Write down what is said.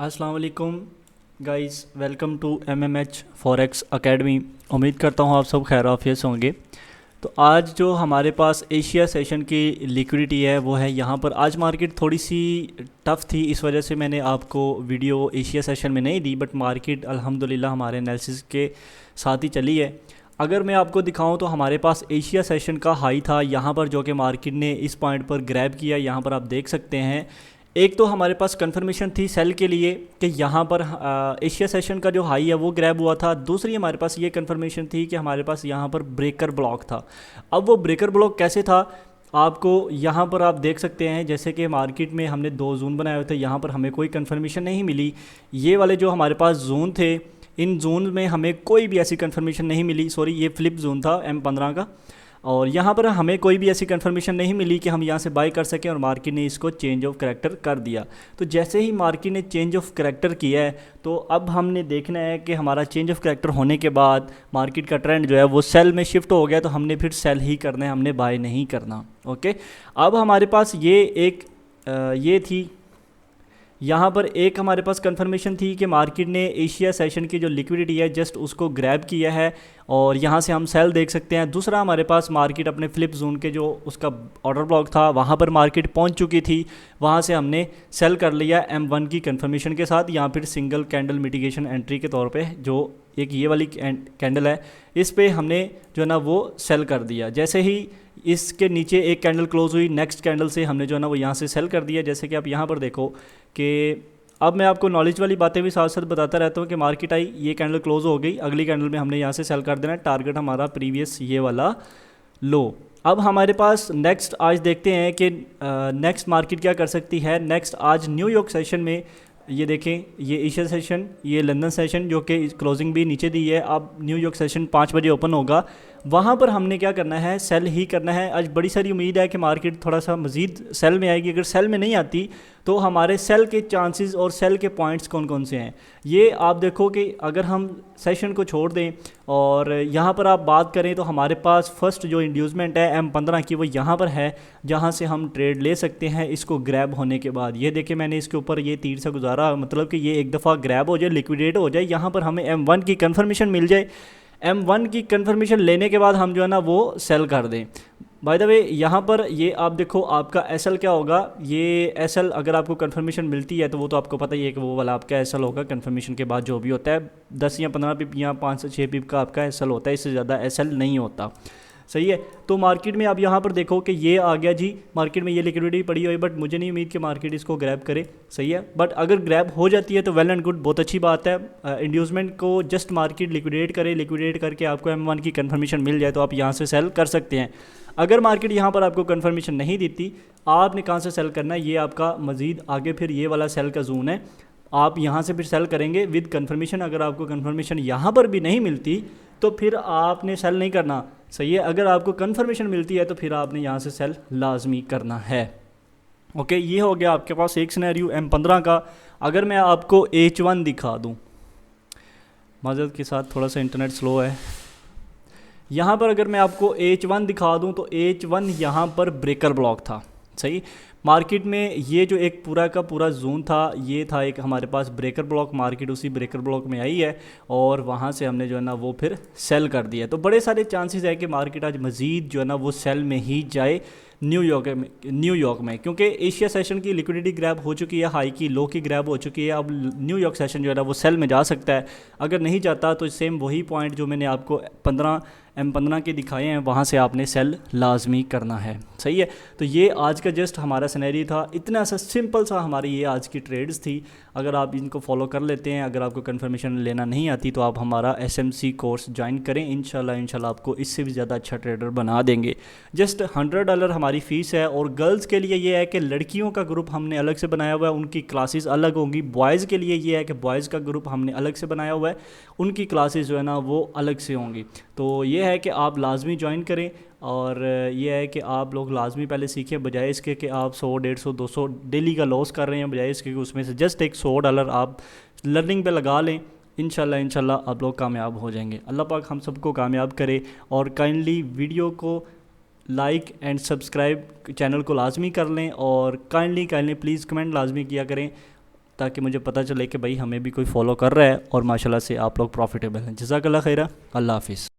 अस्सलाम वालेकुम guys, welcome to MMH forex academy. उम्मीद करता हूँ आप सब खैर आफियत से होंगे। तो आज जो हमारे पास एशिया सेशन की लिक्विडिटी है वो है यहाँ पर। आज मार्केट थोड़ी सी टफ़ थी, इस वजह से मैंने आपको वीडियो एशिया सेशन में नहीं दी, बट मार्केट अल्हम्दुलिल्लाह हमारे एनालिसिस के साथ ही चली है। अगर मैं आपको दिखाऊं तो हमारे पास एशिया सेशन का हाई था यहाँ पर, जो कि मार्केट ने इस पॉइंट पर ग्रैब किया। यहाँ पर आप देख सकते हैं, एक तो हमारे पास कंफर्मेशन थी सेल के लिए कि यहाँ पर एशिया सेशन का जो हाई है वो ग्रैब हुआ था। दूसरी हमारे पास ये कंफर्मेशन थी कि हमारे पास यहाँ पर ब्रेकर ब्लॉक था। अब वो ब्रेकर ब्लॉक कैसे था आपको यहाँ पर आप देख सकते हैं, जैसे कि मार्केट में हमने दो जोन बनाए हुए थे, यहाँ पर हमें कोई कंफर्मेशन नहीं मिली। ये वाले जो हमारे पास जोन थे, इन जोन में हमें कोई भी ऐसी कंफर्मेशन नहीं मिली। सॉरी, ये फ्लिप जोन था M15 का, और यहाँ पर हमें कोई भी ऐसी कंफर्मेशन नहीं मिली कि हम यहाँ से बाय कर सकें, और मार्केट ने इसको चेंज ऑफ करैक्टर कर दिया। तो जैसे ही मार्केट ने चेंज ऑफ करैक्टर किया है, तो अब हमने देखना है कि हमारा चेंज ऑफ करैक्टर होने के बाद मार्केट का ट्रेंड जो है वो सेल में शिफ्ट हो गया, तो हमने फिर सेल ही करना है, हमने बाय नहीं करना। ओके, अब हमारे पास ये थी, यहाँ पर एक हमारे पास कंफर्मेशन थी कि मार्केट ने एशिया सेशन की जो लिक्विडिटी है जस्ट उसको ग्रैब किया है, और यहाँ से हम सेल देख सकते हैं। दूसरा हमारे पास मार्केट अपने फ्लिप जोन के जो उसका ऑर्डर ब्लॉक था वहाँ पर मार्केट पहुँच चुकी थी, वहाँ से हमने सेल कर लिया M1 की कंफर्मेशन के साथ। यहाँ फिर सिंगल कैंडल मिटिगेशन एंट्री के तौर पे जो एक ये वाली कैंडल है, इस पे हमने जो है ना वो सेल कर दिया। जैसे ही इसके नीचे एक कैंडल क्लोज हुई, नेक्स्ट कैंडल से हमने जो है ना वो यहाँ से सेल कर दिया। जैसे कि आप यहाँ पर देखो कि अब मैं आपको नॉलेज वाली बातें भी साथ साथ बताता रहता हूँ कि मार्केट आई, ये कैंडल क्लोज हो गई, अगली कैंडल में हमने यहाँ से सेल कर देना। टारगेट हमारा प्रीवियस ये वाला लो। अब हमारे पास नेक्स्ट आज देखते हैं कि नेक्स्ट मार्केट क्या कर सकती है। नेक्स्ट आज न्यूयॉर्क सेशन में ये देखें, ये एशिया सेशन, ये लंदन सेशन जो कि क्लोजिंग भी नीचे दी है। अब न्यूयॉर्क सेशन 5 बजे ओपन होगा, वहाँ पर हमने क्या करना है, सेल ही करना है। आज बड़ी सारी उम्मीद है कि मार्केट थोड़ा सा मज़ीद सेल में आएगी। अगर सेल में नहीं आती तो हमारे सेल के चांसेस और सेल के पॉइंट्स कौन कौन से हैं, ये आप देखो कि अगर हम सेशन को छोड़ दें और यहाँ पर आप बात करें तो हमारे पास फर्स्ट जो इंड्यूसमेंट है M15 की वो यहाँ पर है, जहाँ से हम ट्रेड ले सकते हैं इसको ग्रैब होने के बाद। ये देखिए, मैंने इसके ऊपर ये तीर से गुजारा, मतलब कि ये एक दफ़ा ग्रैब हो जाए, लिक्विडेट हो जाए, यहाँ पर हमें M1 की कन्फर्मेशन मिल जाए। M1 की कन्फर्मेशन लेने के बाद हम जो है ना वो सेल कर दें। बाय द वे, यहाँ पर ये आप देखो, आपका SL क्या होगा। ये SL अगर आपको कंफर्मेशन मिलती है तो वो तो आपको पता ही है कि वो वाला आपका SL होगा। कंफर्मेशन के बाद जो भी होता है 10 या 15 पिप या 5 से 6 पिप का आपका SL होता है, इससे ज़्यादा SL नहीं होता। सही है। तो मार्केट में आप यहाँ पर देखो कि ये आ गया जी, मार्केट में ये लिक्विडिटी पड़ी हुई, बट मुझे नहीं उम्मीद कि मार्केट इसको ग्रैब करे। सही है, बट अगर ग्रैब हो जाती है तो वेल एंड गुड, बहुत अच्छी बात है। इंड्यूसमेंट को जस्ट मार्केट लिक्विडेट करे, लिक्विडेट करके आपको M1 की कंफर्मेशन मिल जाए तो आप यहाँ से सेल कर सकते हैं। अगर मार्केट यहाँ पर आपको कंफर्मेशन नहीं देती, आपने कहाँ से सेल करना है, ये आपका मज़ीद आगे फिर ये वाला सेल का जोन है, आप यहाँ से फिर सेल करेंगे विद कंफर्मेशन। अगर आपको कंफर्मेशन यहाँ पर भी नहीं मिलती तो फिर आपने सेल नहीं करना। सही है, अगर आपको कंफर्मेशन मिलती है तो फिर आपने यहाँ से सेल लाजमी करना है। ओके, ये हो गया आपके पास एक सिनेरियो M15 का। अगर मैं आपको H1 दिखा दूँ, माज़रत के साथ थोड़ा सा इंटरनेट स्लो है। यहाँ पर अगर मैं आपको H1 दिखा दूँ तो H1 यहाँ पर ब्रेकर ब्लॉक था। सही, मार्केट में ये जो एक पूरा का पूरा जोन था, ये था एक हमारे पास ब्रेकर ब्लॉक। मार्केट उसी ब्रेकर ब्लॉक में आई है और वहाँ से हमने जो है ना वो फिर सेल कर दिया। तो बड़े सारे चांसेस है कि मार्केट आज मज़ीद जो है ना वो सेल में ही जाए न्यूयॉर्क में, क्योंकि एशिया सेशन की लिक्विडिटी ग्रैब हो चुकी है, हाई की लो की ग्रैब हो चुकी है। अब न्यूयॉर्क सेशन जो है ना वो सेल में जा सकता है। अगर नहीं जाता तो सेम वही पॉइंट जो मैंने आपको M15 के दिखाए हैं वहाँ से आपने सेल लाजमी करना है। सही है, तो ये आज का जस्ट हमारा सिनेरियो था। इतना सा सिंपल सा हमारी ये आज की ट्रेड्स थी। अगर आप इनको फॉलो कर लेते हैं, अगर आपको कंफर्मेशन लेना नहीं आती तो आप हमारा SMC कोर्स ज्वाइन करें। इंशाल्लाह आपको इससे भी ज़्यादा अच्छा ट्रेडर बना देंगे। जस्ट $100 हमारी फ़ीस है, और गर्ल्स के लिए ये है कि लड़कियों का ग्रुप हमने अलग से बनाया हुआ है, उनकी क्लासेस अलग होंगी। बॉयज़ के लिए ये है कि बॉयज़ का ग्रुप हमने अलग से बनाया हुआ है, उनकी क्लासेस जो है ना वो अलग से होंगी। तो ये है कि आप लाजमी ज्वाइन करें, और ये है कि आप लोग लाजमी पहले सीखें, बजाय इसके कि आप 100, 150, 200 डेली का लॉस कर रहे हैं, बजाय इसके कि उसमें से जस्ट एक $100 आप लर्निंग पे लगा लें। इंशाल्लाह आप लोग कामयाब हो जाएंगे। अल्लाह पाक हम सबको कामयाब करे। और काइंडली वीडियो को लाइक एंड सब्सक्राइब चैनल को लाजमी कर लें, और काइंडली प्लीज़ कमेंट लाजमी किया करें। ताकि मुझे पता चले कि भाई हमें भी कोई फॉलो कर रहा है और माशाल्लाह से आप लोग प्रॉफिटेबल हैं। जज़ाकल्लाह खैरा, अल्लाह हाफ़िज़।